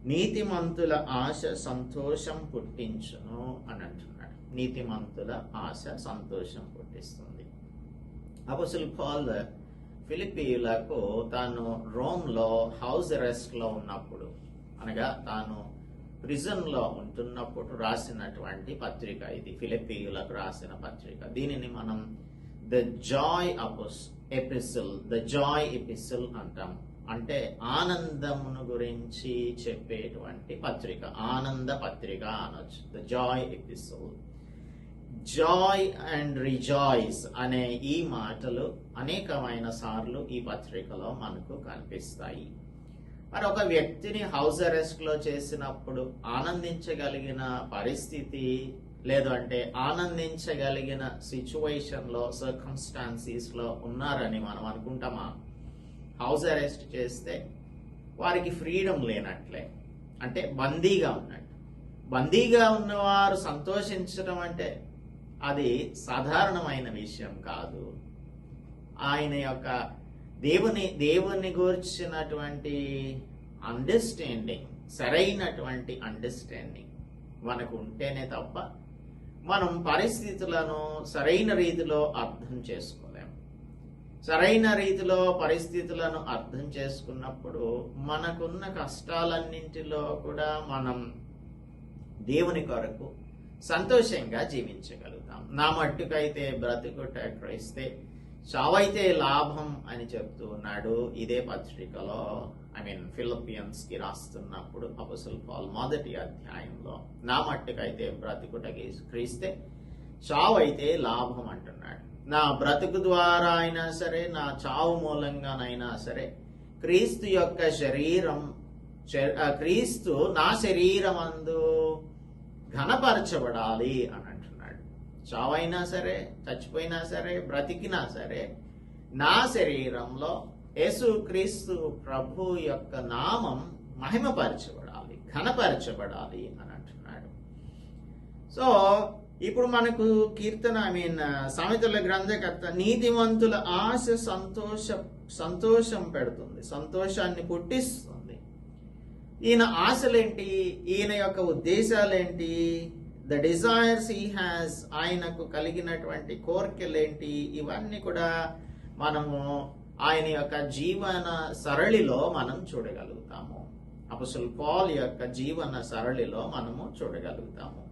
నీతిమంతుల ఆశ సంతోషం పుట్టించును అని అంటున్నాడు. నీతిమంతుల ఆశ సంతోషం పుట్టిస్తుంది. అపోస్తలుడు పౌలు ఫిలిప్పీయులకు తాను రోమ్లో హౌస్ అరెస్ట్ లో ఉన్నప్పుడు, అనగా తాను ప్రిజన్ లో ఉంటున్నప్పుడు రాసినటువంటి పత్రిక ఇది. ఫిలిప్పీయులకు రాసిన పత్రిక. దీనిని మనం ద జాయ్ ఎపిసిల్ అంటాం. అంటే ఆనందమును గురించి చెప్పేటువంటి పత్రిక, ఆనంద పత్రిక అనొచ్చు. The joy epistle. Joy and rejoice అనే ఈ మాటలు అనేకమైన సార్లు ఈ పత్రికలో మనకు కనిపిస్తాయి. మరి ఒక వ్యక్తిని హౌస్ అరెస్ట్ లో చేసినప్పుడు ఆనందించగలిగిన పరిస్థితి లేదంటే ఆనందించగలిగిన సిచ్యువేషన్ లో, సర్కమ్స్టాన్సెస్ లో ఉన్నారని మనం అనుకుంటామా? హౌస్ అరెస్ట్ చేస్తే వారికి ఫ్రీడమ్ లేనట్లే, అంటే బందీగా ఉన్నట్టు. బందీగా ఉన్నవారు సంతోషించడం అంటే అది సాధారణమైన విషయం కాదు. ఆయన యొక్క దేవుని గురించినటువంటి అండర్స్టాండింగ్, సరైనటువంటి అండర్స్టాండింగ్ మనకు ఉంటేనే తప్ప మనం పరిస్థితులను సరైన రీతిలో అర్థం చేసుకోలేము. సరైన రీతిలో పరిస్థితులను అర్థం చేసుకున్నప్పుడు మనకున్న కష్టాలన్నింటిలో కూడా మనం దేవుని కొరకు సంతోషంగా జీవించగలుగుతాం. నా మట్టుకైతే బ్రతుకుట క్రైస్తే, చావైతే లాభం అని చెప్తూ ఉన్నాడు ఇదే పత్రికలో. ఫిలిపియన్స్ కి రాస్తున్నప్పుడు అపోస్తలుడు పౌలు మొదటి అధ్యాయంలో నా మట్టుకైతే బ్రతుకుటకి క్రీస్తే, చావైతే లాభం అంటున్నాడు. నా బ్రతుకు ద్వారా అయినా సరే, నా చావు మూలంగానైనా సరే, క్రీస్తు యొక్క శరీరం, క్రీస్తు నా శరీరమందు ఘనపరచబడాలి అని అంటున్నాడు. చావైనా సరే, చచ్చిపోయినా సరే, బ్రతికినా సరే, నా శరీరంలో యేసుక్రీస్తు ప్రభు యొక్క నామం మహిమపరచబడాలి, ఘనపరచబడాలి అని అంటున్నాడు. సో ఇప్పుడు మనకు కీర్తన సామెతల గ్రంథకర్త నీతిమంతుల ఆశ సంతోషం పెడుతుంది, సంతోషాన్ని పుట్టిస్తుంది. ఈయన ఆశలేంటి, ఈయన యొక్క ఉద్దేశాలేంటి, ద డిజైర్స్ హీ హ్యాస్, ఆయనకు కలిగినటువంటి కోరికలేంటి, ఇవన్నీ కూడా మనము ఆయన యొక్క జీవన సరళిలో మనం చూడగలుగుతాము. అపోస్తలుడు పౌలు యొక్క జీవన సరళిలో మనము చూడగలుగుతాము.